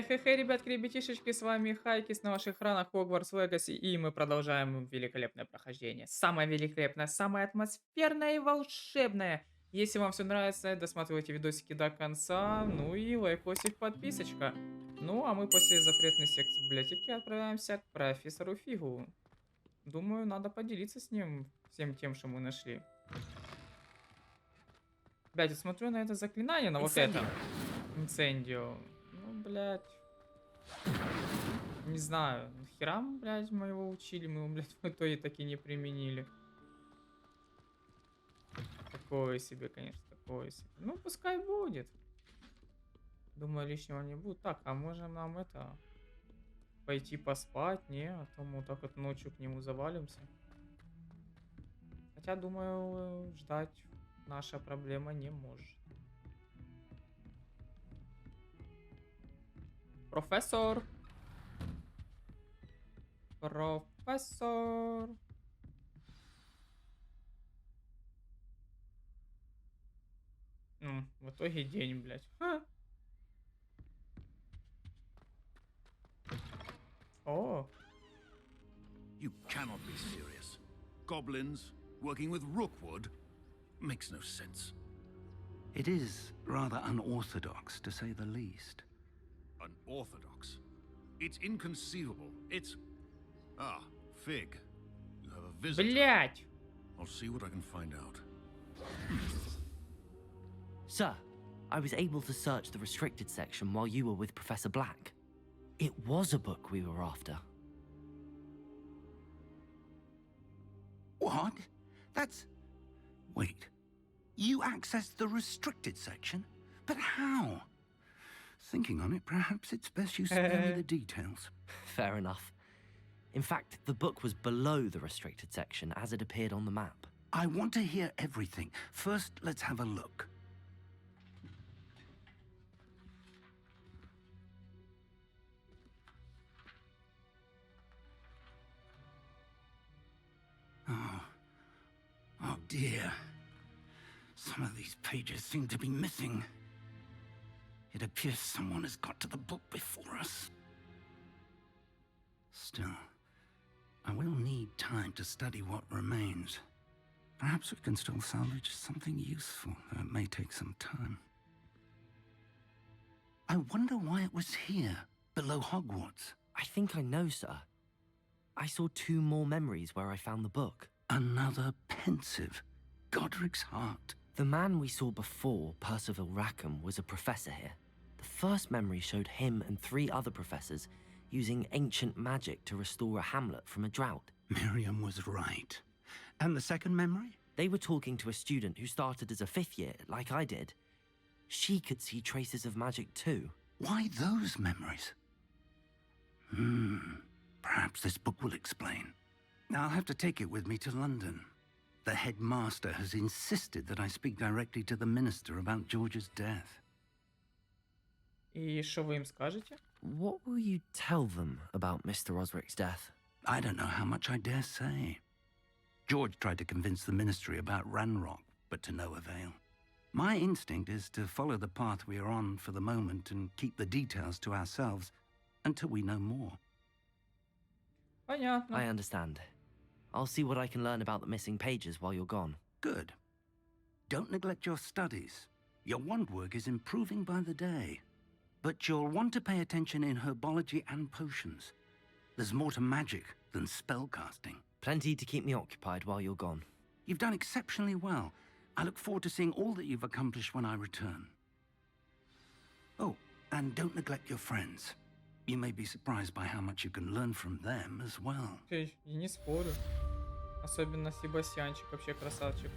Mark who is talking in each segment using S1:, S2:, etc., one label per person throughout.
S1: Хе-хе, ребятки, ребятишечки, с вами Хайкис на ваших экранах Hogwarts Legacy, и мы продолжаем великолепное прохождение. Самое великолепное, самое атмосферное и волшебное. Если вам все нравится, досматривайте видосики до конца, ну и лайкосик, подписочка. Ну, а мы после запретной секции библиотеки отправляемся к профессору Фигу. Думаю, надо поделиться с ним всем тем, что мы нашли. Блядь, я смотрю на это заклинание, на вот это.
S2: Инсендио.
S1: Инцендио. Ну, блядь. Не знаю, нахера, блядь, мы его учили, мы его, блядь, в итоге так и не применили. Такое себе, конечно, такое себе. Ну, пускай будет. Думаю, лишнего не будет. Так, а можем нам это... Пойти поспать? Не, а то мы вот так вот ночью к нему завалимся. Хотя, думаю, ждать наша проблема не может. Профессор! Профессор! В итоге день, блядь. Ха. О,
S3: You cannot be serious. Goblins working with Rookwood makes no sense.
S4: It is rather unorthodox, to say the least.
S3: Unorthodox. It's inconceivable. It's... Ah, Fig. You have a visitor.
S1: блядь!
S3: I'll see what I can find out.
S2: Sir, I was able to search the restricted section while you were with Professor Black. It was a book we were after.
S4: What? That's... Wait. You accessed the restricted section? But how? Thinking on it, perhaps it's best you spare me the details.
S2: Fair enough. In fact, the book was below the restricted section as it appeared on the map.
S4: I want to hear everything. First, let's have a look. Oh dear. Some of these pages seem to be missing. It appears someone has got to the book before us. Still, I will need time to study what remains. Perhaps we can still salvage something useful, though it may take some time. I wonder why it was here, below Hogwarts.
S2: I think I know, sir. I saw 2 more memories where I found the book.
S4: Another pensive. Godric's heart.
S2: The man we saw before, Percival Rackham, was a professor here. The first memory showed him and 3 other professors using ancient magic to restore a hamlet from a drought.
S4: Miriam was right. And the second memory?
S2: They were talking to a student who started as a 5th year, like I did. She could see traces of magic too.
S4: Why those memories? Perhaps this book will explain. I'll have to take it with me to London. The headmaster has insisted that I speak directly to the minister about George's death.
S1: И что вы им скажете?
S2: What will you tell them about Mr. Osric's death?
S4: I don't know how much I dare say. George tried to convince the ministry about Ranrock, but to no avail. My instinct is to follow the path we are on for the moment and keep the details to ourselves until we know more.
S1: Понятно.
S2: I understand. I'll see what I can learn about the missing pages while you're gone.
S4: Good. Don't neglect your studies. Your wand work is improving by the day. But you'll want to pay attention in herbology and potions. There's more to magic than spellcasting.
S2: Plenty to keep me occupied while you're gone.
S4: You've done exceptionally well. I look forward to seeing all that you've accomplished when I return. Oh, and don't neglect your friends. You may be surprised by how much you can learn from them as well.
S1: Окей, и не спорю. Особенно Себастьянчик, вообще красавчик.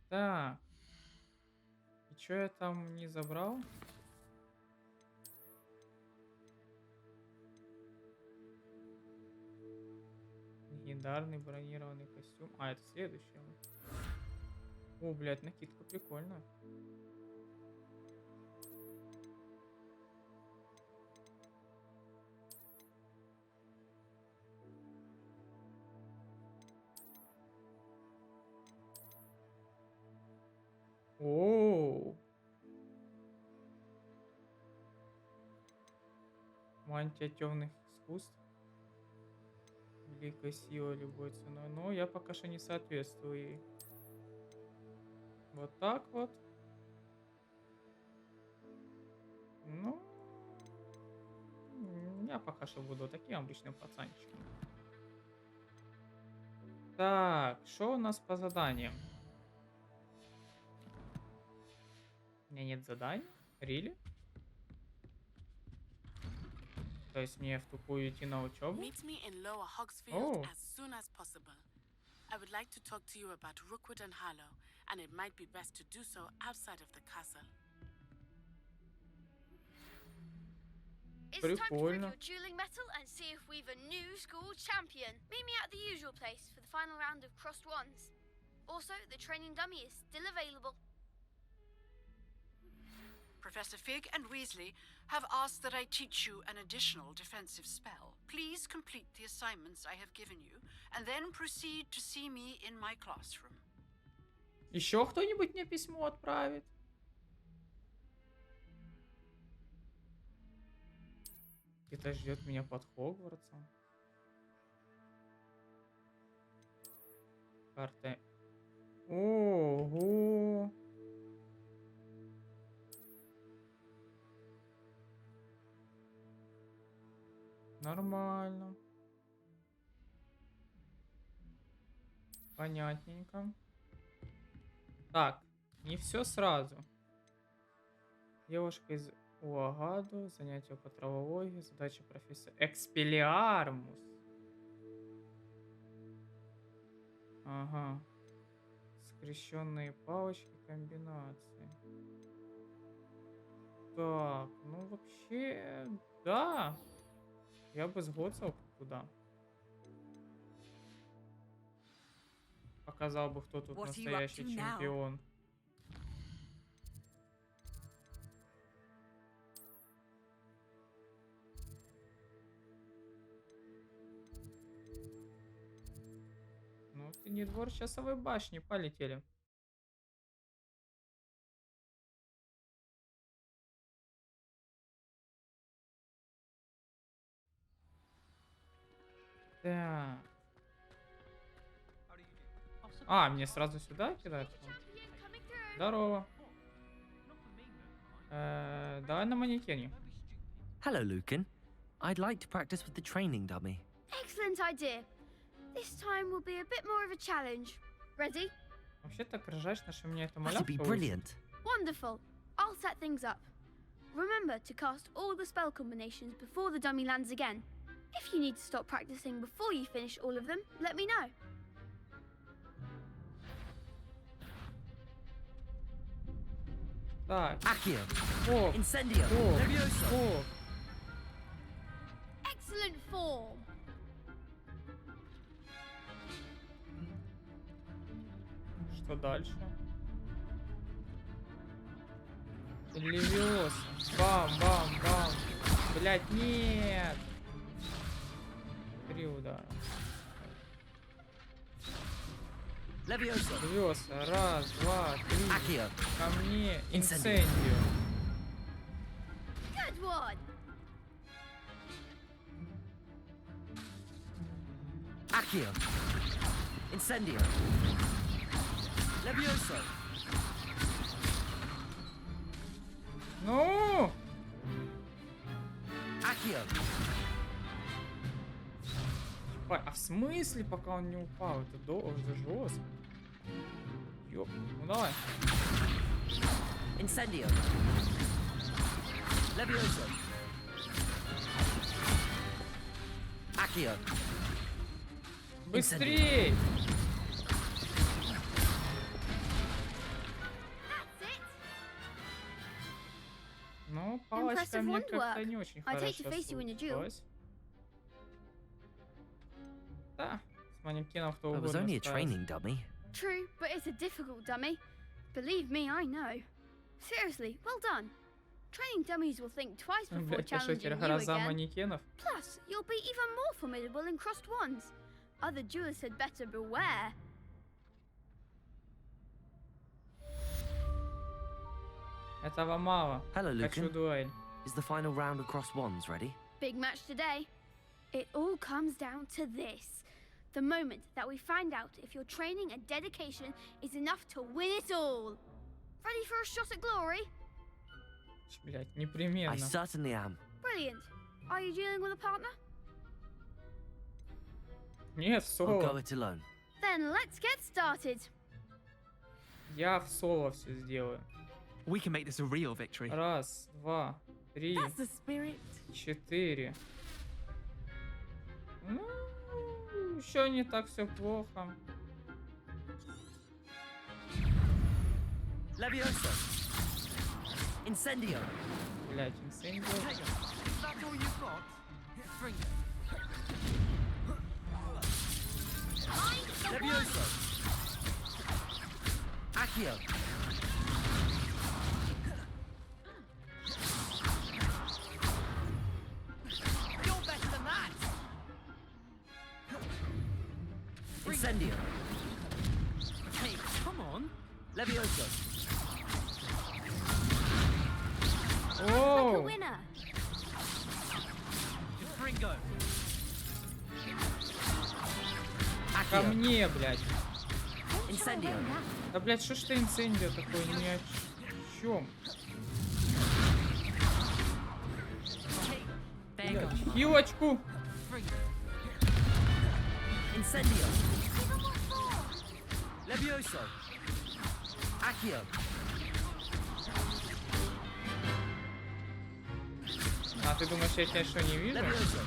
S1: Так. И чё я там не забрал? Легендарный бронированный костюм. А, это следующее. О, блядь, накидка прикольная. Мантия темных искусств. Великая сила любой ценой. Но я пока что не соответствую ей. Вот так вот. Ну, я пока что буду таким обычным пацанчиком. Так, что у нас по заданиям? У меня нет заданий? Рили? То есть мне в тупую идти на учебу?
S5: Meet me in Lower Hogsfield
S1: Oh.
S5: as soon as possible. I would like to talk to you about Rookwood and Harlow, and it might be best to do so outside of the castle.
S6: It's time to prove
S1: Прикольно.
S6: your dueling mettle and see if we've a new school champion. Meet me at the usual place for the final round of crossed wands. Also, the training dummy is still available.
S7: Professor Fig and Weasley have asked that I teach you an additional defensive spell. Please complete the assignments I have given you, and then proceed to see me in my classroom.
S1: Еще кто-нибудь мне письмо отправит? Где-то ждет меня под Хогвартсом. Карта. Ого! Нормально. Понятненько. Так, не все сразу. Девушка из Уагаду, занятия по травологии, задача профессора. Экспеллиармус. Ага. Скрещенные палочки, комбинации. Так, ну вообще, да. Я бы сгодзал туда. Показал бы, кто тут
S8: What are you up
S1: настоящий
S8: to now?
S1: чемпион. Ну, ты не двор часовой башни, полетели. Так. А, мне сразу сюда кидать?
S6: Champion coming through.
S1: Здорово. Давай на манекене.
S2: Hello, Lucan. I'd like to practice with the training dummy.
S6: Excellent idea. This time will be a bit more of a challenge. Ready?
S1: Вообще так ржачно, что мне это
S2: That'd be
S1: малявка
S2: brilliant.
S6: Wonderful. I'll set things up. Remember to cast all the spell combinations before the dummy lands again. If you need to stop practicing before you finish all of them, let me know.
S1: Так,
S2: Accio.
S1: о,
S2: Incendio.
S1: о,
S2: Levioso.
S1: о.
S6: Excellent form.
S1: Что дальше? Левиоса. Бам, бам, бам. Блять, нет. 3 удара.
S2: Levioso.
S1: Левиоса. Раз, два, три.
S2: Accio.
S1: Ко мне.
S2: Инцендио.
S1: Инцендио.
S6: Good one.
S2: Accio. Incendio. Levioso.
S1: Ну!
S2: Accio.
S1: А в смысле, пока он не упал? Это жестко. Ёп. Ну давай.
S2: Incendio. Levioso. Accio.
S1: Быстрей!
S6: That's it.
S1: Ну, палочка
S6: Impressive
S1: мне
S6: wand
S1: как-то
S6: work.
S1: не очень
S6: I'd hate
S1: хорошо
S6: to face you in a duel.
S1: слушалась. Да, с манекеном кто
S2: I was
S1: угодно
S2: only a
S1: ставит.
S2: training dummy.
S6: True, but it's a difficult dummy. Believe me, I know. Seriously, well done. Training dummies will think twice before
S1: Блять, а что,
S6: challenging
S1: теперь
S6: you
S1: гроза
S6: again.
S1: манекенов?
S6: Plus, you'll be even more formidable in crossed wands. Other duelists had better beware.
S1: Этого мало.
S2: Hello,
S1: Хочу
S2: Lucan.
S1: дуэль.
S2: Is the final round of cross wands ready?
S6: Big match today. It all comes down to this. The moment that we find out if your training and dedication is enough to win it all. Ready for a shot at glory?
S1: Блять,
S2: I
S1: непременно.
S2: certainly am.
S6: Brilliant. Are you dealing with a partner?
S1: Нет,
S2: I'll go
S1: соло.
S2: it alone.
S6: Then let's get started.
S1: Я в соло все сделаю.
S8: We can make this a real victory.
S1: Раз, два, три,
S5: That's the spirit.
S1: 4. Ну, еще не так все плохо.
S2: Levioso. Incendio.
S1: Блять, инсейн.
S8: Is that all you've got? Bring it.
S2: Levioso. Accio.
S8: You're better than that.
S2: Incendio.
S8: Hey, come on.
S2: Levioso.
S1: Оу!
S6: Winner.
S8: Bringo.
S1: Ко
S2: Accio.
S1: мне, блядь.
S2: Incendio.
S1: Да, блядь, что ж ты инцендио такой ни о чем?
S8: There you go.
S1: Хилочку!
S8: Bring it.
S2: Incendio. Levioso. Accio.
S1: А, ты думаешь, я тебя что, не вижу?
S2: Levioso.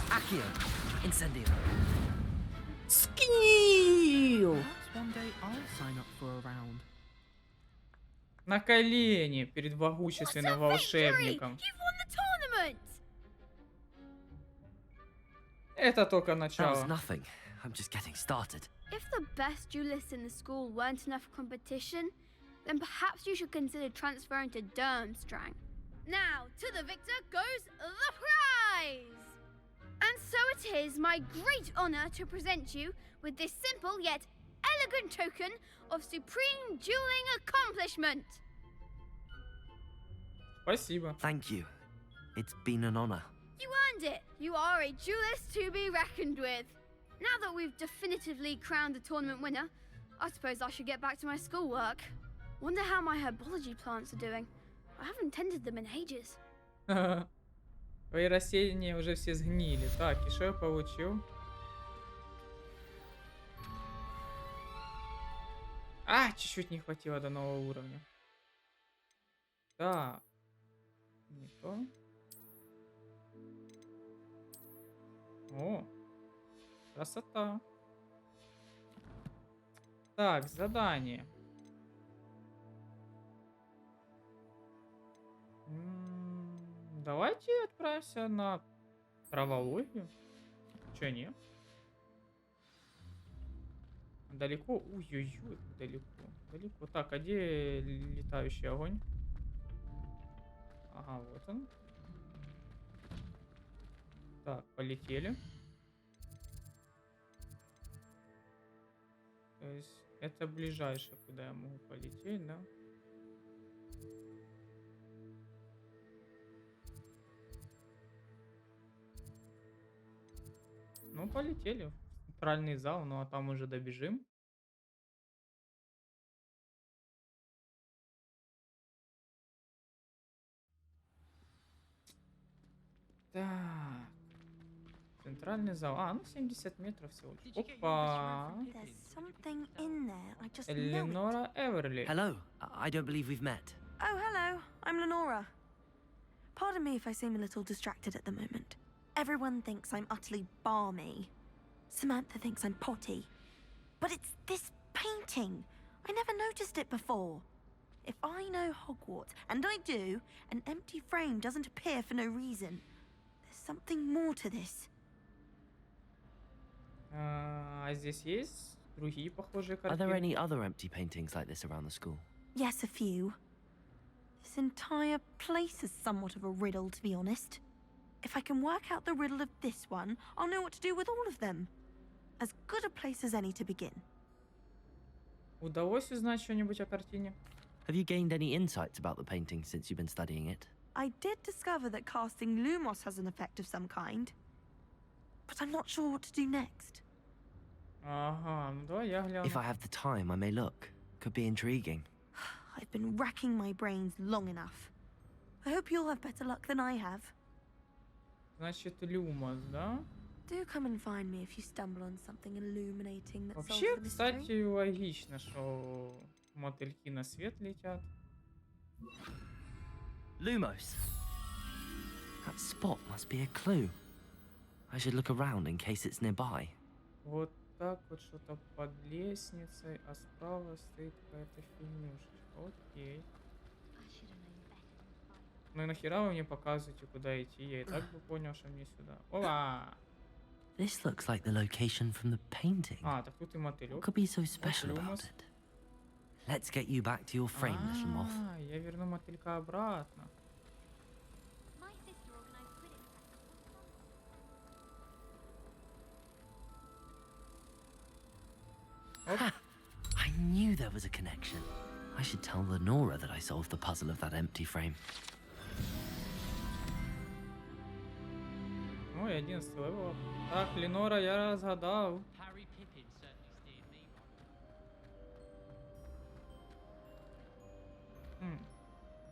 S2: Accio. Incendio.
S8: Perhaps one day I'll sign up for a round.
S1: На колени перед
S6: What
S1: могущественным
S6: a victory!
S1: волшебником.
S6: You've won the tournament!
S1: Это только
S2: That was
S1: начало.
S2: nothing. I'm just getting started.
S6: If the best duelists in the school weren't enough competition, then perhaps you should consider transferring to Durmstrang. Now, to the victor goes the prize! And so it is my great honor to present you with this simple yet elegant token of supreme dueling accomplishment.
S1: Спасибо.
S2: Thank you. It's been an honor.
S6: You earned it. You are a duelist to be reckoned with. Now that we've definitively crowned the tournament winner, I suppose I should get back to my schoolwork. Wonder how my herbology plants are doing. I haven't tended them in ages.
S1: Твои растения уже все сгнили. Так, и что я получил? А, чуть-чуть не хватило до нового уровня. Так. Не то. О, красота. Так, задание. Давайте отправимся на травологию. Чё нет? Далеко? Ой-ой-ой, далеко. Далеко. Так, а где летающий огонь? Ага, вот он. Так, полетели. То есть это ближайшее, куда я могу полететь, да? Ну, полетели в центральный зал, ну а там уже добежим. Так. Центральный зал. А, ну 70 метров всего лишь. Опа.
S9: There's something in there. I just know it.
S1: Эленора Эверли.
S2: Hello. I don't believe we've met.
S9: Oh, hello. I'm Lenora. Pardon me if I seem a little distracted at the moment. Everyone thinks I'm utterly balmy. Samantha thinks I'm potty. But it's this painting. I never noticed it before. If I know Hogwarts, and I do, an empty frame doesn't appear for no reason. There's something more to this.
S1: А здесь есть другие похожие
S2: Are there
S1: картины?
S2: any other empty paintings like this around the school?
S9: Yes, a few. This entire place is somewhat of a riddle, to be honest. If I can work out the riddle of this one, I'll know what to do with all of them. As good a place as any to begin.
S1: Удалось узнать что-нибудь о картине?
S2: Have you gained any insights about the painting since you've been studying it?
S9: I did discover that casting Lumos has an effect of some kind. But I'm not sure what to do next.
S1: Ага, ну давай я гляну.
S2: If I have the time, I may look. Could be intriguing.
S9: I've been racking my brains long enough. I hope you'll have better luck than I have.
S1: Значит, Люмос, да?
S9: Do come and find me if you stumble on something illuminating that solves
S1: Вообще,
S9: the mystery.
S1: кстати, логично, что мотыльки на свет летят.
S2: Lumos. That spot must be a clue. I should look around in case it's nearby.
S1: Вот так вот что-то под лестницей, а справа стоит какая-то фигнюшечка. Окей. Ну и нахера вы мне показываете, куда идти? Я и так бы понял, что мне сюда. Опа!
S2: This looks like the location from the painting.
S1: А, так тут и
S2: What
S1: мотылек.
S2: could be so special
S1: Lumos.
S2: about it? Let's get you back to your frame, little moth.
S1: А, я верну мотылька обратно.
S2: Ha! I knew there was a connection. I should tell Lenora that I solved the puzzle of that empty frame.
S1: Ну и 11 левел. Так, Ленора, я разгадал.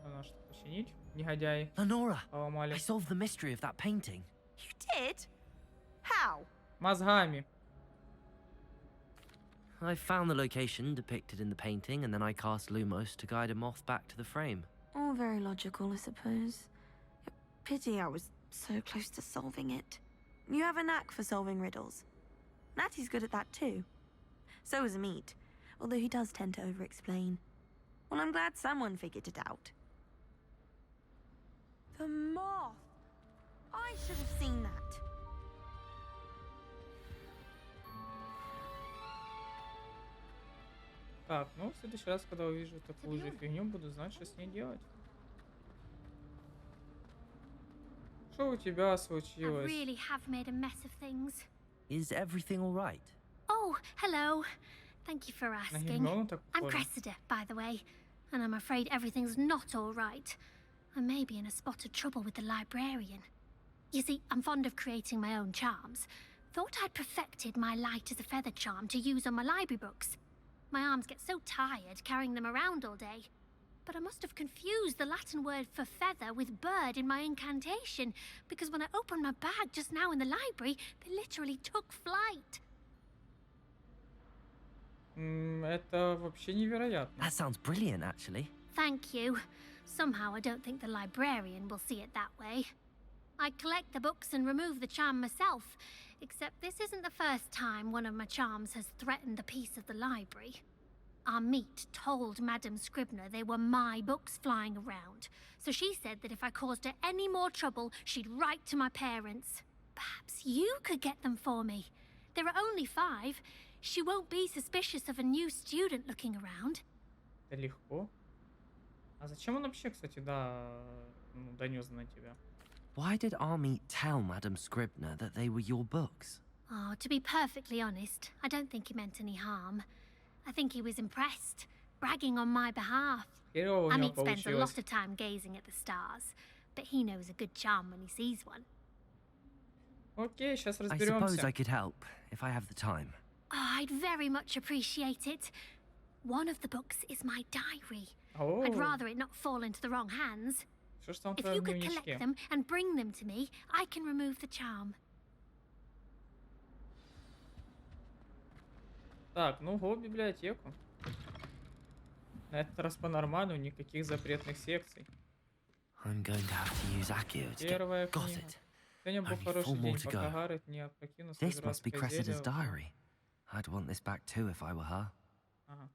S1: Надо что починить. Негодяй.
S2: Lenora,
S1: Поломали.
S2: I solved the mystery of that painting.
S9: You did? How?
S1: Мозгами.
S2: I found the location depicted in the painting, and then I cast Lumos to guide a moth back to the frame.
S9: All very logical, I suppose. Pity I was so close to solving it. You have a knack for solving riddles. Natty's good at that too. So is Amit, although he does tend to over-explain. Well, I'm glad someone figured it out. The moth! I should have seen that.
S1: Так, ну в следующий раз, когда увижу такую же фигню, буду знать, что с ней делать. Что у тебя
S6: I
S1: случилось?
S6: really have made a mess of things.
S2: Is everything all right?
S6: Oh, hello. Thank you for
S1: На
S6: asking.
S1: Гермиону так
S6: I'm
S1: похоже.
S6: Cressida, by the way, and I'm afraid everything's not all right. I may be in a spot of trouble with the librarian. You see, I'm fond of creating my own charms. Thought I'd perfected my light as a feather charm to use on my library books. My arms get so tired carrying them around all day. But I must have confused the Latin word for feather with bird in my incantation, because when I opened my bag just now in the library, they literally took flight.
S1: Это вообще невероятно.
S2: That sounds brilliant, actually.
S6: Thank you. Somehow I don't think the librarian will see it that way. I collect the books and remove the charm myself, except this isn't the first time one of my charms has threatened the peace of the library. Amit told Madame Scribner they were my books flying around, so she said that if I caused her any more trouble, she'd write to my parents. Perhaps you could get them for me. There are only 5. She won't be suspicious of a new student looking around.
S1: Это легко. А зачем он вообще, кстати, донес на тебя?
S2: Why did Army tell Madame Scribner that they were your books?
S6: Oh, to be perfectly honest, I don't think he meant any harm. I think he was impressed, bragging on my behalf.
S1: Херово у него
S6: Amit spends a
S1: получилось.
S6: lot of time gazing at the stars, but he knows a good charm when he sees one.
S1: Окей, сейчас
S2: I suppose
S1: разберемся.
S2: I could help, if I have the time.
S6: Oh, I'd very much appreciate it. One of the books is my diary.
S1: О,
S6: I'd rather it not fall into the wrong hands.
S1: что ж там в
S6: If
S1: твоем
S6: you could
S1: дневничке?
S6: collect them and bring them to me, I can remove the charm.
S1: Так, ну го в библиотеку. На этот раз по-нормальному, никаких запретных секций.
S2: I'm going to have to use Accio to
S1: Первая
S2: get... Got
S1: книга.
S2: it.
S1: Сегодня был
S2: Only
S1: хороший
S2: 4 more
S1: день,
S2: to
S1: пока
S2: go.
S1: Гаррет не опрокинул
S2: This must be
S1: графское
S2: Cressida's
S1: зелье.
S2: diary. I'd want this back too if I were her.
S1: Ага.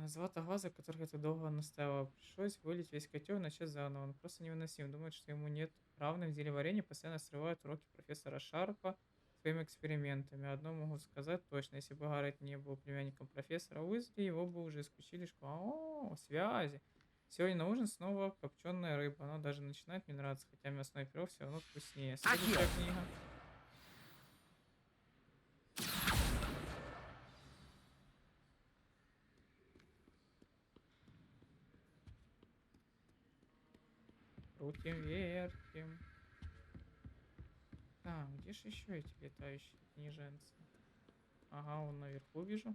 S1: Злата глаза, которых я так долго настаивала. Пришлось вылить весь котел и начать заново. Он просто невыносим. Думает, что ему нет равных в деле варенья. Постоянно срывает уроки профессора Шарпа своими экспериментами. Одно могу сказать точно. Если бы Гаррет не был племянником профессора Уизли, его бы уже исключили школу. О, связи. Сегодня на ужин снова копченая рыба. Она даже начинает мне нравиться, хотя мясной пирог все равно вкуснее. Следующая книга. Крутим, вертим. Так, где же еще эти летающие книженцы? Ага, он наверху вижу.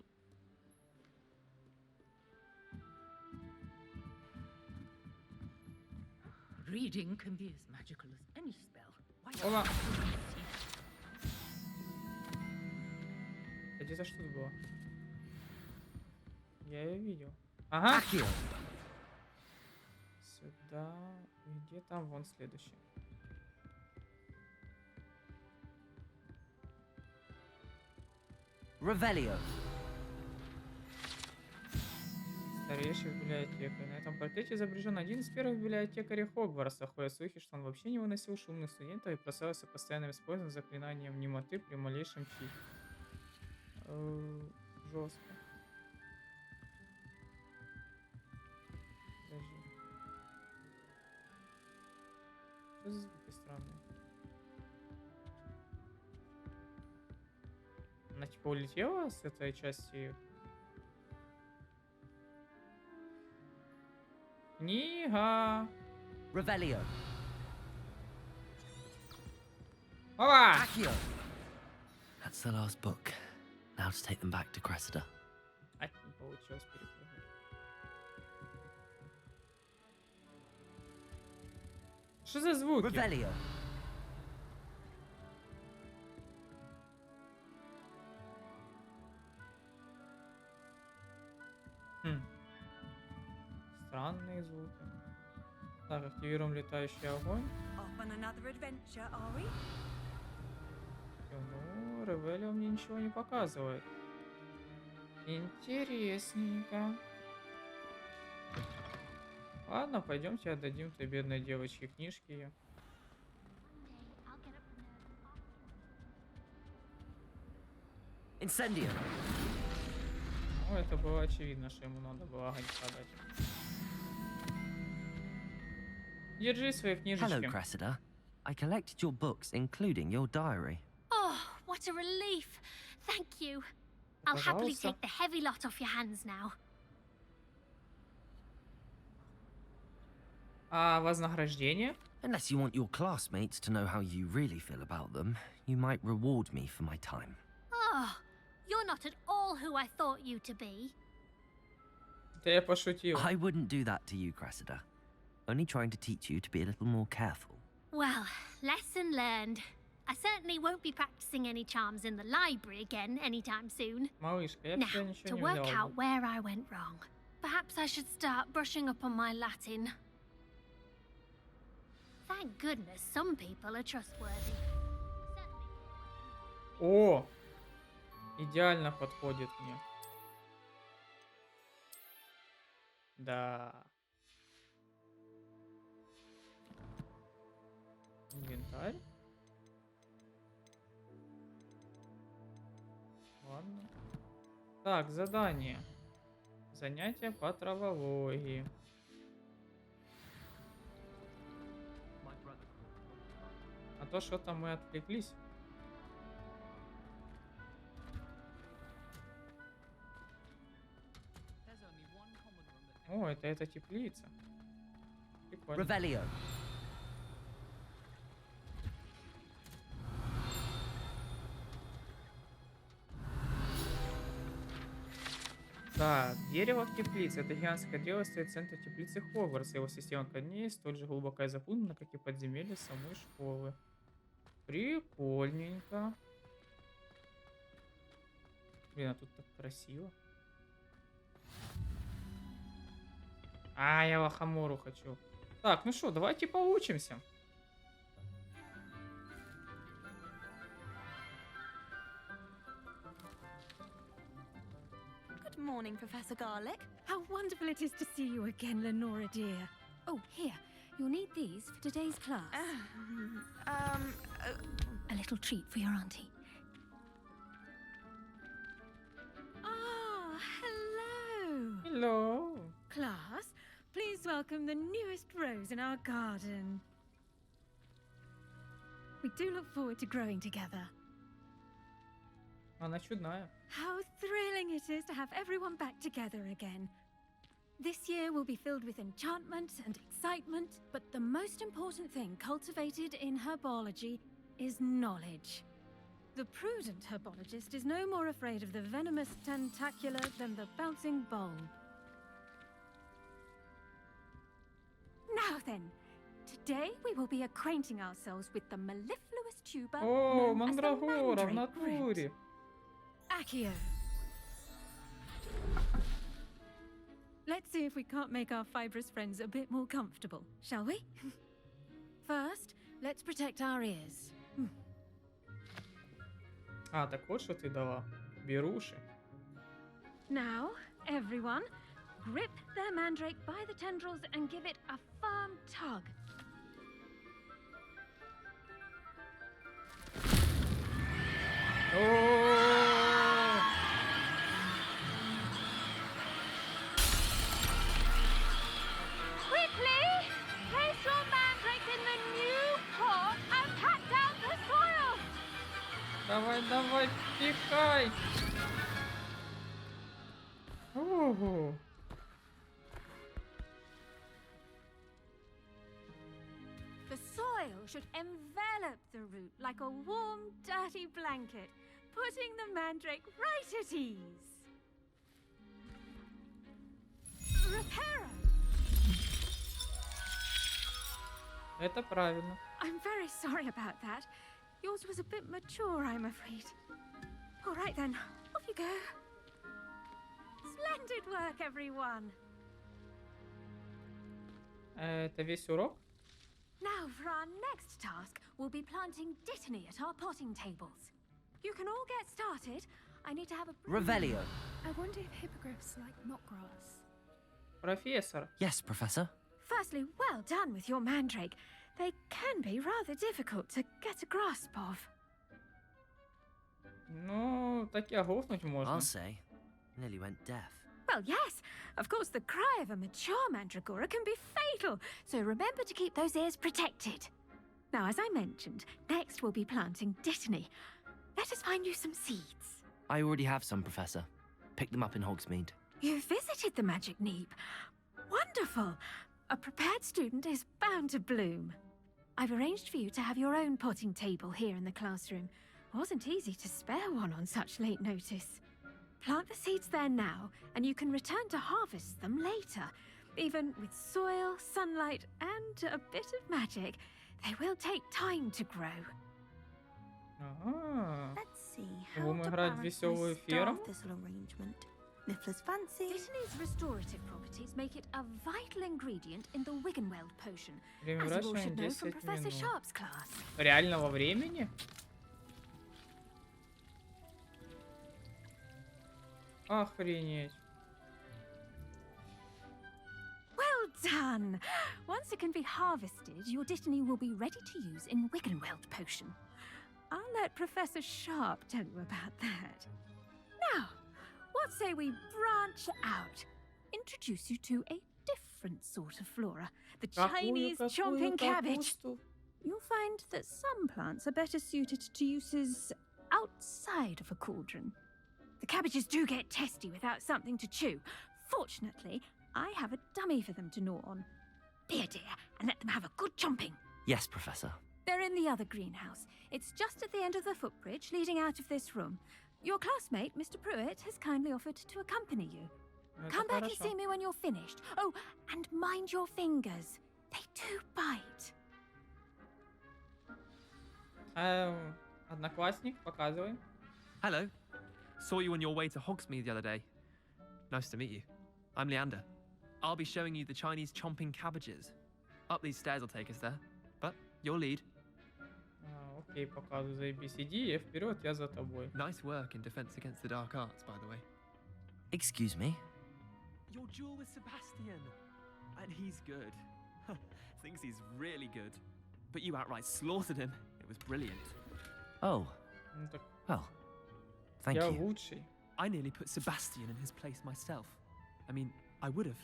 S10: Reading can be as magical as any spell. Why not
S1: Ола!
S10: see?
S1: А где-то что тут было? Я ее видел. Ага!
S2: Accio!
S1: Сюда. И где там? Вон следующий.
S2: Revelio!
S1: Старейший библиотекарь. На этом портрете изображен один из первых библиотекарей Хогвартса. Ходят слухи, что он вообще не выносил шумных студентов и прославился постоянным использованием заклинанием немоты при малейшем чихе. Жестко. Подожди. Что за звуки странные? Она типа улетела с этой части? Книга!
S2: Revelio!
S1: Опа!
S2: Accio! That's the last book. Now to take them back to Cressida.
S1: А, не получилось перепрыгнуть. Что за звуки?
S2: Revelio!
S1: Хм. Странные звуки. Так, активируем летающий огонь.
S9: Off on another adventure, are we?
S1: Ну, Ревелио мне ничего не показывает. Интересненько. Ладно, пойдемте отдадим той бедной девочке книжки ее.
S2: Incendio!
S1: Ну, это было очевидно, что ему надо было огонька дать. Держи свои
S2: Hello,
S1: книжечки.
S2: Cressida. I collected your books, including your diary.
S6: Oh, what a relief. Thank you. I'll happily
S1: Пожалуйста.
S6: take the heavy lot off your hands now.
S1: А вознаграждение?
S2: Unless you want your classmates to know how you really feel about them, you might reward me for my time.
S6: Oh, you're not at all who I thought you to be.
S1: Да я пошутил.
S2: I wouldn't do that to you, Cressida. Only trying to teach you to be a little more careful.
S6: Well, lesson learned. I certainly won't be practicing any charms in the library again anytime soon.
S1: Малышка, я
S6: Now,
S1: тебя ничего
S6: to
S1: не
S6: work
S1: взял.
S6: out where I went wrong, perhaps I should start brushing up on my Latin. Thank goodness some people are trustworthy.
S1: О! Идеально подходит мне. Да. Инвентарь. Ладно. Так, задание. Занятия по травологии. А то что-то мы отвлеклись. О, это теплица. Прикольно.
S2: Revelio!
S1: Так, дерево в теплице. Это гигантское дерево стоит в центре теплицы Хогвартса. Его система корней столь же глубока и запутана, как и подземелье самой школы. Прикольненько. Блин, а тут так красиво. А, я лохомору хочу. Так, ну что, давайте поучимся.
S9: Good morning, Professor Garlick.
S10: How wonderful it is to see you again, Lenora dear. Oh, here. You'll need these for today's class. A little treat for your auntie. Ah, hello.
S1: Hello.
S10: Class, please welcome the newest rose in our garden. We do look forward to growing together.
S1: Она чудная.
S10: How thrilling it is to have everyone back together again. This year will be filled with enchantment and excitement, but the most important thing cultivated in herbology is knowledge. The prudent herbologist is no more afraid of the venomous tentacular than the bouncing bulb. Now then, today we will be acquainting ourselves with the mellifluous tuber
S1: О,
S10: known as the
S1: мандрагора в
S10: mandrake root.
S1: натуре.
S10: Accio. Let's see if we can't make our fibrous friends a bit more comfortable, shall we? First, let's protect our ears.
S1: А, так вот что ты дала. Беруши.
S10: Now, everyone, grip their mandrake by the tendrils and give it a firm tug.
S1: О!
S6: Quickly! Place your mandrake in the new pot and pat down the soil!
S1: Давай, давай, пихай. Ого.
S10: The soil should envelop the root like a warm, dirty blanket, putting the mandrake right at ease. Reparo!
S1: Это правильно.
S10: I'm very sorry about that. Yours was a bit mature, I'm afraid. All right then, off you go. Splendid work, everyone.
S1: Это весь урок?
S10: Now for our next task, we'll be planting dittany at our potting tables. You can all get started. I need to have a...
S2: Revelio.
S10: I wonder if hippogriffs like knotgrass.
S1: Профессор.
S2: Yes, Professor.
S10: Firstly, well done with your mandrake. They can be rather difficult to get a grasp of.
S1: Ну, так и оглохнуть можно.
S2: I'll say. Nearly went deaf.
S10: Well, yes. Of course, the cry of a mature mandragora can be fatal, so remember to keep those ears protected. Now, as I mentioned, next we'll be planting dittany. Let us find you some seeds.
S2: I already have some, Professor. Picked them up in Hogsmeade.
S10: You visited the Magic Neep. Wonderful. A prepared student is bound to bloom. I've arranged for you to have your own potting table here in the classroom. Wasn't easy to spare one on such late notice. Plant the seeds there now, and you can return to harvest them later. Even with soil, sunlight, and a bit of magic, they will take time to grow.
S1: Ага.
S9: Let's see.
S1: Будем
S9: How to
S1: играть в
S9: balance
S1: веселую
S9: my
S1: ферму.
S9: staff this little arrangement. Niffler's fancy.
S10: Dittany's restorative properties make it a vital ingredient in the Wiggenweld potion,
S1: Время
S10: as you all
S1: вращения
S10: should know from
S1: 10
S10: Professor
S1: минут.
S10: Sharp's class.
S1: Реального времени? Охренеть.
S10: Well done! Once it can be harvested, your dittany will be ready to use in Wiggenweld potion. I'll let Professor Sharp tell you about that. Now, what say we branch out? Introduce you to a different sort of flora, the Chinese chomping cabbage.
S1: капусту?
S10: You'll find that some plants are better suited to uses outside of a cauldron. The cabbages do get testy without something to chew. Fortunately, I have a dummy for them to gnaw on. Be a dear and let them have a good chomping.
S2: Yes, Professor.
S10: They're in the other greenhouse. It's just at the end of the footbridge leading out of this room. Your classmate, Mr. Pruitt, has kindly offered to accompany you.
S1: Это
S10: Come back and
S1: хорошо.
S10: see me when you're finished. Oh, and mind your fingers. They do bite.
S1: Одноклассник, показывай.
S11: Hello. Saw you on your way to Hogsmeade the other day. Nice to meet you. I'm Leander. I'll be showing you the Chinese chomping cabbages. Up these stairs will take us there. But you'll lead.
S1: Окей, показывай за ABCD, я вперед, я за тобой.
S11: Nice work in Defense Against the Dark Arts, by the way.
S2: Excuse me?
S11: Your duel with Sebastian. And he's good. Thinks he's really good. But you outright slaughtered him. It was brilliant.
S2: Oh,
S1: Ну так
S2: well. Thank
S1: я
S2: you.
S1: лучший.
S11: I nearly put Sebastian in his place myself. I mean, I would have,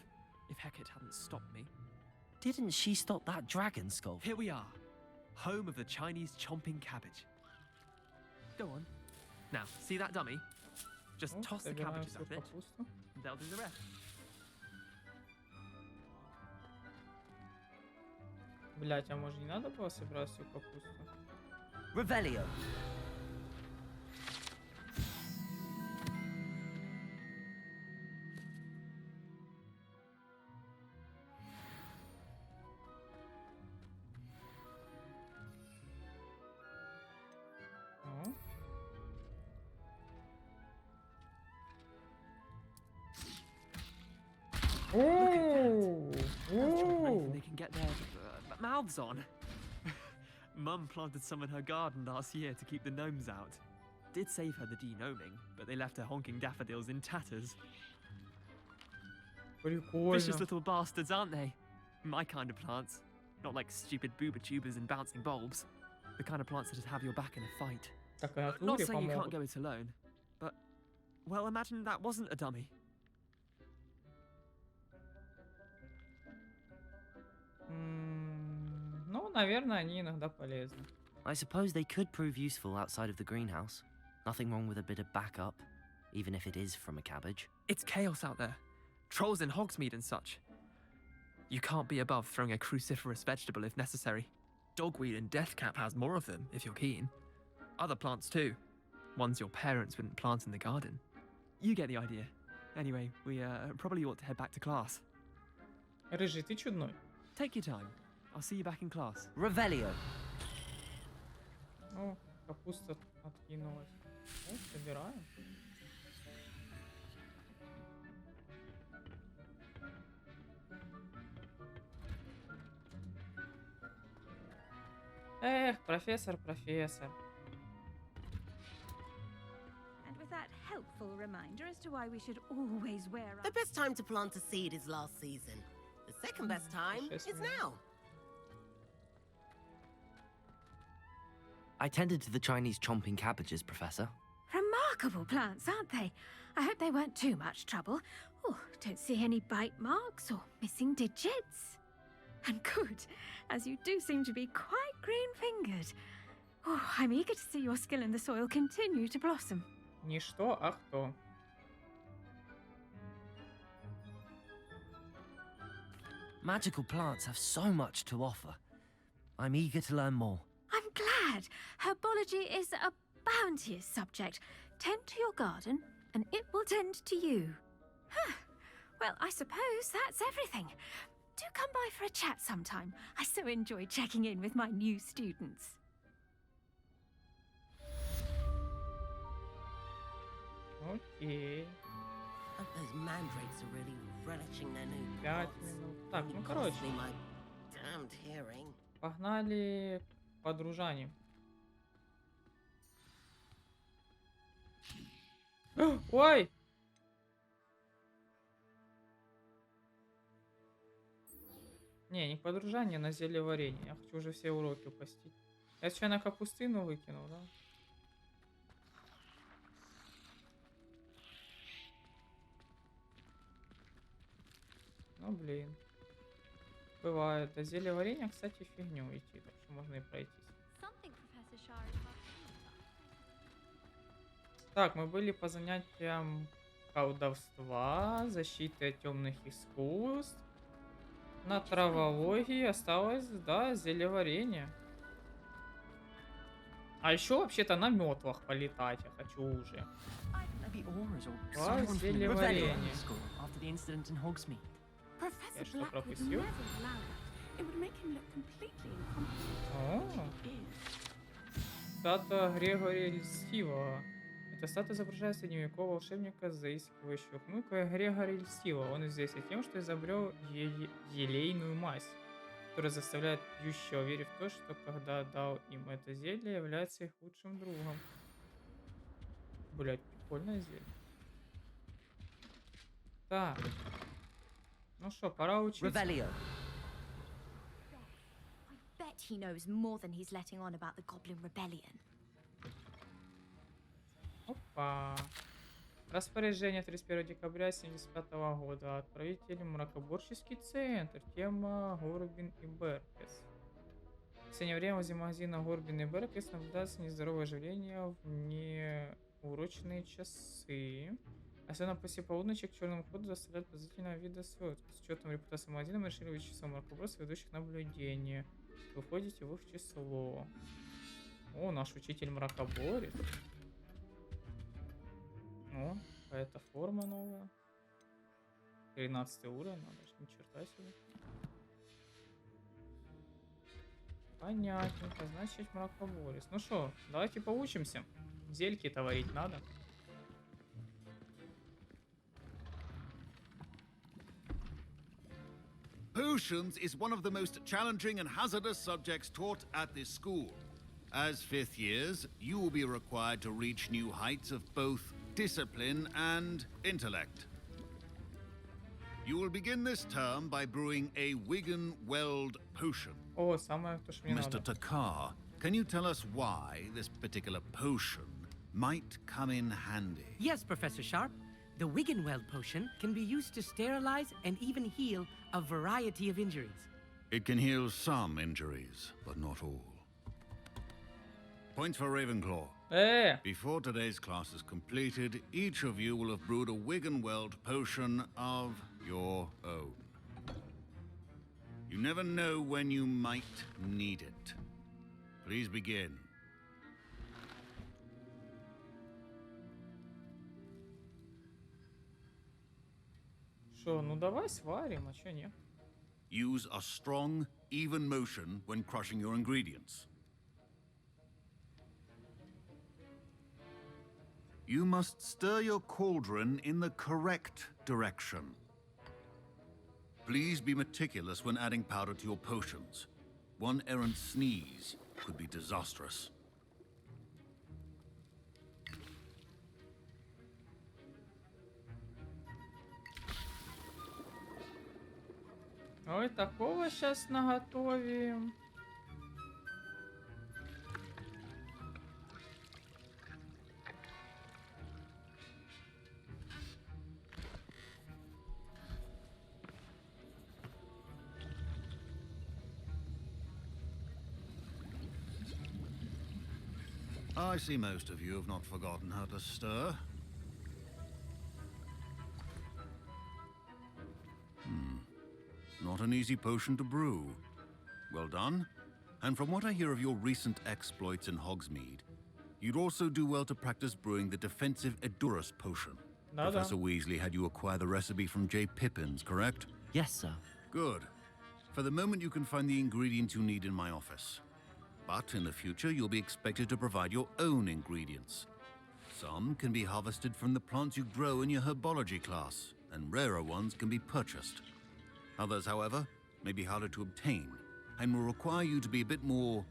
S11: if Hecate hadn't stopped me.
S2: Didn't she stop that dragon skull?
S11: Here we are, home of the Chinese chomping cabbage. Go on. Now, see that dummy? Just
S1: О,
S11: toss the
S1: собираем
S11: cabbages
S1: всю
S11: at it,
S1: капусту.
S11: and they'll do the rest.
S1: Блять, а может не надо было собрать всю капусту?
S2: Revelio.
S1: Ну. Ooh.
S11: Anything they can get their mouths on. Mum planted some in her garden last year to keep the gnomes out. Did save her the denoming, but they left her honking daffodils in tatters.
S1: Прикольно.
S11: Vicious little bastards, aren't they? My kind of plants. Not like stupid booba tubers and bouncing bulbs. The kind of plants that'd have your back in a fight.
S1: Так и
S11: Not
S1: натуре
S11: saying you can't
S1: помогут.
S11: go it alone, but, well, imagine that wasn't a dummy.
S1: Ну, наверное, они иногда полезны.
S2: I suppose they could prove useful outside of the greenhouse. Nothing wrong with a bit of backup, even if it is from a cabbage.
S11: It's chaos out there. Trolls in Hogsmeade and such. You can't be above throwing a cruciferous vegetable if necessary. Dogweed and deathcap has more of them, if you're keen. Other plants too. Ones your parents wouldn't plant in the garden. You get the idea. Anyway, we probably ought to head back to class.
S1: Рыжий, ты чудной.
S11: Take your time. I'll see you back in class.
S2: Revelio.
S1: О, капуста откинулась. О, собираем. Эх, профессор.
S10: And with that helpful reminder as to why we should always wear
S12: The best time to plant a seed is last season. The second best time is now.
S2: I tended to the Chinese chomping cabbages, Professor.
S10: Remarkable plants, aren't they? I hope they weren't too much trouble. Oh, don't see any bite marks or missing digits. And good, as you do seem to be quite green-fingered. Oh, I'm eager to see your skill in the soil continue to blossom.
S1: Не что, а кто.
S2: Magical plants have so much to offer. I'm eager to learn more.
S10: I'm glad. Herbology is a bounteous subject. Tend to your garden, and it will tend to you. Huh. Well, I suppose that's everything. Do come by for a chat sometime. I so enjoy checking in with my new students.
S1: Окей.
S12: Those mandrakes are really relishing their new
S1: 5
S12: pots.
S1: минут. Так, ну
S12: You
S1: короче.
S12: cost me my damned hearing.
S1: Погнали к подружанию. Ой! Не к подружанию, на зелье варенье. Я хочу уже все уроки упустить. Я случайно капустину выкинул, да? Ну, блин. Бывает. А зелье варенья, кстати, фигню идти, так что можно и пройтись. Так, мы были по занятиям колдовства, защиты от темных искусств. На травологии осталось, да, зельеварение. А еще вообще-то на метлах полетать я хочу уже.
S2: Maybe auras or
S1: А,
S2: someone from the
S1: зельеварение.
S2: rebellion school after the incident in Hogsmeade.
S5: Professor
S1: Я что,
S5: Black would
S1: пропустил?
S5: never allow that. It would make him look completely incompetent.
S1: О,
S5: He is.
S1: статуя Грегория Льстивого. Эта статуя изображает средневекового волшебника, заискивающего хмыкая Грегория Льстивого. Он известен тем, что изобрел елейную мазь, которая заставляет пьющего верить в то, что когда дал им это зелье, является их лучшим другом. Блять, прикольное зелье. Так. Ну что, пора учиться.
S2: Revelio.
S13: I bet he knows more than he's letting on about the Goblin Rebellion.
S1: Опа. Распоряжение 31 декабря 1975 года. Отправитель мракоборческий центр. Тема Горбин и Беркес. В последнее время возле магазина Горбин и Беркес наблюдается нездоровое оживление в неурочные часы. Особенно после полуночи к черному ходу заставляют подозрительного вида сводки. С учетом репутации магазина мы решили вычесть часов мракоборцев, ведущих наблюдения. Вы входите в их число. О, наш учитель мракоборец. О, какая-то форма новая. 13 уровень, надо же, ни черта себе. Понятненько, значит мракоборец. Ну что, давайте поучимся. Зельки-то варить надо.
S3: Potions is one of the most challenging and hazardous subjects taught at this school. As fifth years, you will be required to reach new heights of both discipline and intellect. You will begin this term by brewing a Wigan-Weld potion.
S1: О, самое то, что мне
S3: Mr.
S1: надо.
S3: Takar, can you tell us why this particular potion might come in handy?
S14: Yes, Professor Sharp. The Wigan-Weld potion can be used to sterilize and even heal a variety of injuries.
S3: It can heal some injuries, but not all. Points for Ravenclaw. Before today's class is completed, each of you will have brewed a Wigan-Weld potion of your own. You never know when you might need it. Please begin.
S1: Что, ну давай сварим, а чё нет?
S3: Use a strong, even motion when crushing your ingredients. You must stir your cauldron in the correct direction. Please be meticulous when adding powder to your potions. One errant sneeze could be disastrous.
S1: Ой, такого сейчас наготовим.
S3: I see most of you have not forgotten how to stir. Not an easy potion to brew. Well done. And from what I hear of your recent exploits in Hogsmeade, you'd also do well to practice brewing the defensive Edurus potion. Professor Weasley had you acquire the recipe from J. Pippin's, correct?
S2: Yes, sir.
S3: Good. For the moment, you can find the ingredients you need in my office. But in the future, you'll be expected to provide your own ingredients. Some can be harvested from the plants you grow in your herbology class, and rarer ones can be purchased. Others, however, may be harder to obtain, and will require you to be a bit more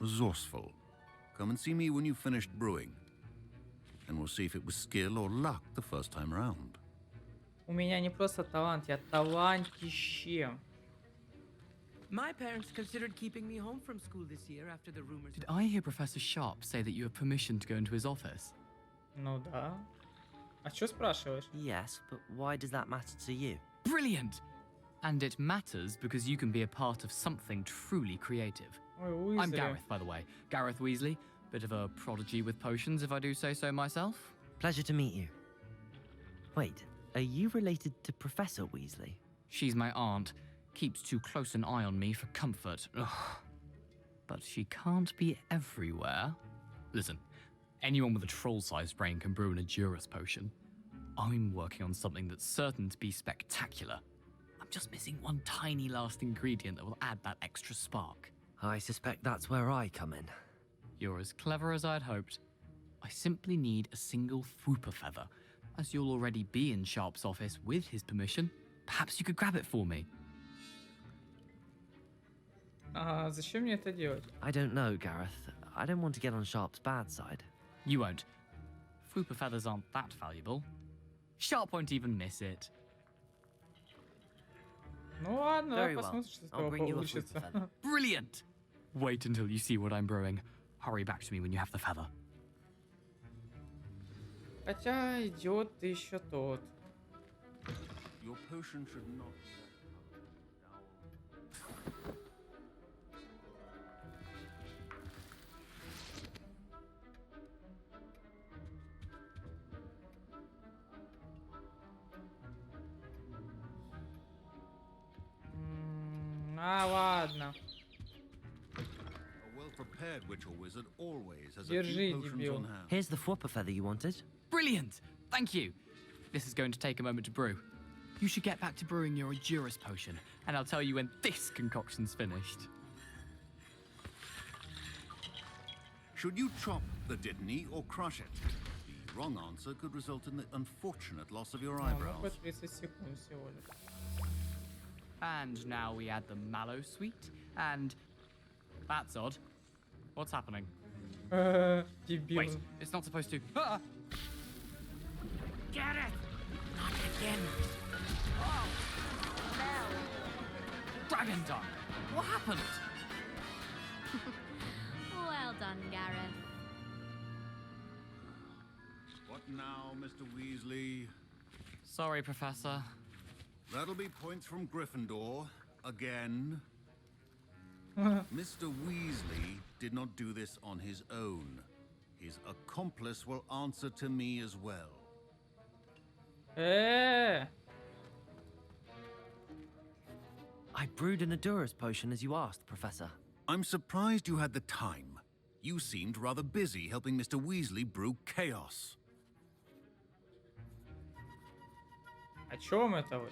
S3: resourceful. Come and see me when you've finished brewing, and we'll see if it was skill or luck the first time around.
S1: У меня не просто талант, я талантище.
S14: My parents considered keeping me home from school this year after the rumors.
S15: Did I hear Professor Sharp say that you have permission to go into his office?
S1: Ну да. А чё спрашиваешь?
S2: Yes, but why does that matter to you?
S15: Brilliant! And it matters because you can be a part of something truly creative.
S1: Ой,
S15: I'm
S1: Уизли.
S15: Gareth, by the way. Gareth Weasley. Bit of a prodigy with potions, if I do say so myself.
S2: Pleasure to meet you. Wait, are you related to Professor Weasley?
S15: She's my aunt. Keeps too close an eye on me for comfort. Ugh. But she can't be everywhere. Listen, anyone with a troll-sized brain can brew an Edurus potion. I'm working on something that's certain to be spectacular. I'm just missing one tiny last ingredient that will add that extra spark.
S2: I suspect that's where I come in.
S15: You're as clever as I'd hoped. I simply need a single Fwooper feather. As you'll already be in Sharp's office with his permission, perhaps you could grab it for me.
S1: А зачем мне это делать?
S2: I don't know, Gareth. I don't want to get on Sharp's bad side.
S15: You won't. Fwooper feathers aren't that valuable. Sharp won't even miss it.
S1: Ну ладно, давай
S2: Very well.
S1: посмотрим, что из
S2: I'll
S1: этого
S2: bring you a
S1: получится.
S2: Fwooper feather.
S15: Brilliant! Wait until you see what I'm brewing. Hurry back to me when you have the feather.
S1: Хотя идет еще тот.
S3: Your potion should not.
S1: А, ладно.
S3: prepared witch or wizard always has a
S1: Держи,
S3: few potions
S1: дебил.
S3: on hand.
S2: Here's the flopper feather you wanted.
S15: Brilliant! Thank you. This is going to take a moment to brew. You should get back to brewing your Edurus potion, and I'll tell you when this concoction's finished.
S3: Should you chop the Dittany or crush it? The wrong answer could result in the unfortunate loss of your
S1: Ну,
S3: eyebrows.
S1: хоть 30 секунд всего лишь.
S15: And now we add the mallow sweet, and that's odd. What's happening?
S1: Дебил.
S15: Wait, it's not supposed to. Ah!
S14: Get it! Not again.
S15: Dragon Dung! What happened?
S13: Well done, Gareth.
S3: What now, Mr. Weasley?
S15: Sorry, Professor.
S3: That'll be points from Gryffindor. Again. Mr. Weasley did not do this on his own. His accomplice will answer to me as well.
S2: I brewed an Edurus potion as you asked, Professor.
S3: I'm surprised you had the time. You seemed rather busy helping Mr. Weasley brew chaos.
S1: О чем это вы?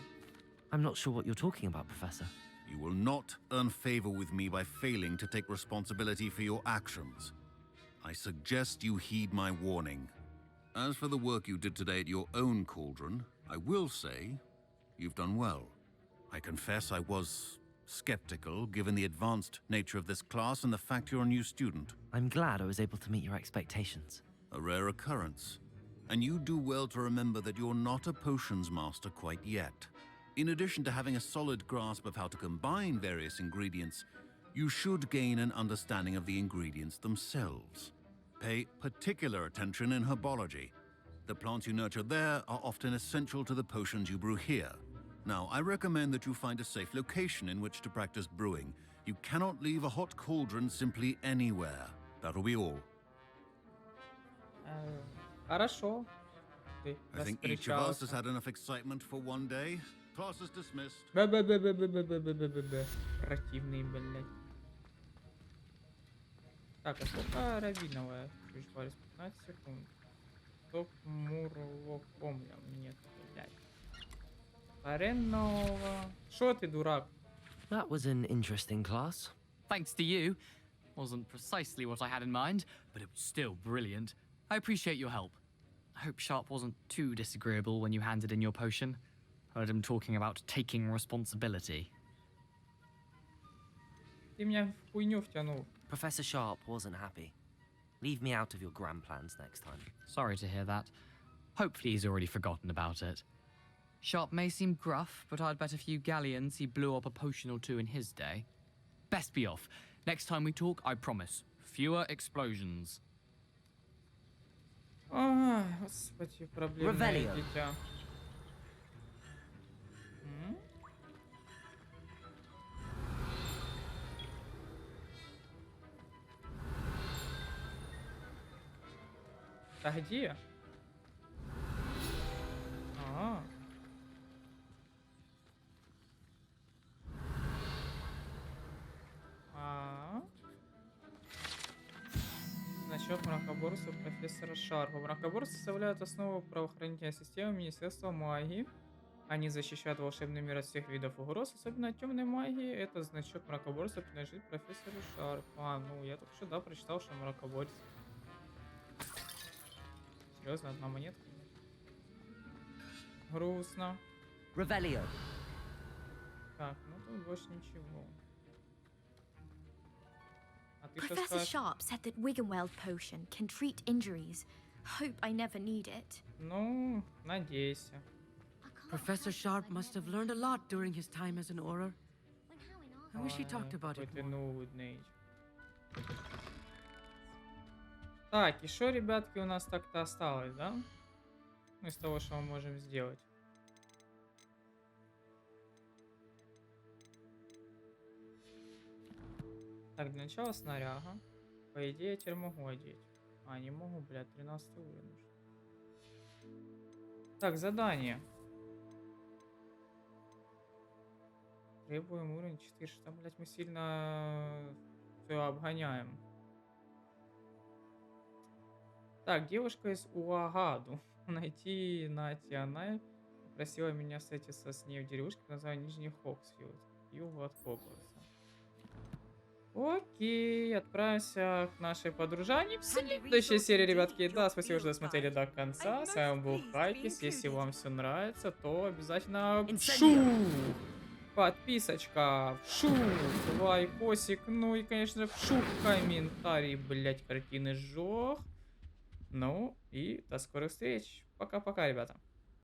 S2: I'm not sure what you're talking about, Professor.
S3: You will not earn favor with me by failing to take responsibility for your actions. I suggest you heed my warning. As for the work you did today at your own cauldron, I will say you've done well. I confess I was skeptical, given the advanced nature of this class and the fact you're a new student.
S2: I'm glad I was able to meet your expectations.
S3: A rare occurrence. And you do well to remember that you're not a potions master quite yet. In addition to having a solid grasp of how to combine various ingredients, you should gain an understanding of the ingredients themselves. Pay particular attention in herbology. The plants you nurture there are often essential to the potions you brew here. Now, I recommend that you find a safe location in which to practice brewing. You cannot leave a hot cauldron simply anywhere. That'll be all.
S1: Хорошо. Ты
S3: I think each of us has
S1: раскричался.
S3: had enough excitement for one day. Class is dismissed.
S1: Б-б-б-б-б-б-б-б-б. Противный, блядь. Так, а сколько равиновая? Чуть парис 15 секунд. Топ мурлокомля. Нет, блядь. Хреново. Шо ты, дурак?
S2: That was an interesting class.
S15: Thanks to you. Wasn't precisely what I had in mind, but it was still brilliant. I appreciate your help. I hope Sharp wasn't too disagreeable when you handed in your potion. Heard him talking about taking responsibility.
S1: Ты меня в хуйню втянул.
S2: Professor Sharp wasn't happy. Leave me out of your grand plans next time.
S15: Sorry to hear that. Hopefully he's already forgotten about it. Sharp may seem gruff, but I'd bet a few galleons he blew up a potion or two in his day. Best be off. Next time we talk, I promise. Fewer explosions.
S1: Ай, господи, проблемное
S2: Ревелио.
S1: дитя. А где? А. Значок мракоборца профессора Шарпа. Мракоборцы составляют основу правоохранительной системы Министерства магии. Они защищают волшебный мир от всех видов угроз, особенно от темной магии. Этот значок мракоборца принадлежит профессору Шарпу. Ну я только что, да, прочитал, что мракоборец. Серьезно, одна монетка? Грустно.
S2: Revelio.
S1: Так, ну тут больше ничего. А ты что
S13: Professor
S1: скажешь?
S13: Sharp said that Wiggenweld potion can treat injuries. Hope I never need it.
S1: Ну, надейся.
S14: Professor Sharp must have learned a lot during his time as an Auror. I wish he talked about it
S1: Какой ты
S14: more.
S1: нудный. Так, и что, ребятки, у нас так-то осталось, да? Ну, из того, что мы можем сделать. Так, для начала снаряга. По идее, я теперь могу одеть. А, не могу, блядь, 13 уровень. Так, задание. Требуем уровень 4, что там, блядь, мы сильно все обгоняем. Так, девушка из Уагаду. Найти Нати. Она просила меня встретиться с ней в деревушке, называю Нижний Хоксфилд. Юго от Хогвартса. Окей, отправимся к нашей подружане в следующей серии, ребятки. Да, спасибо, что досмотрели до конца. С вами был Хайкис. Если вам все нравится, то обязательно подписочка, лайкосик, ну и, конечно, комментарий, блять, картины жёг. Ну и до скорых встреч. Пока-пока, ребята.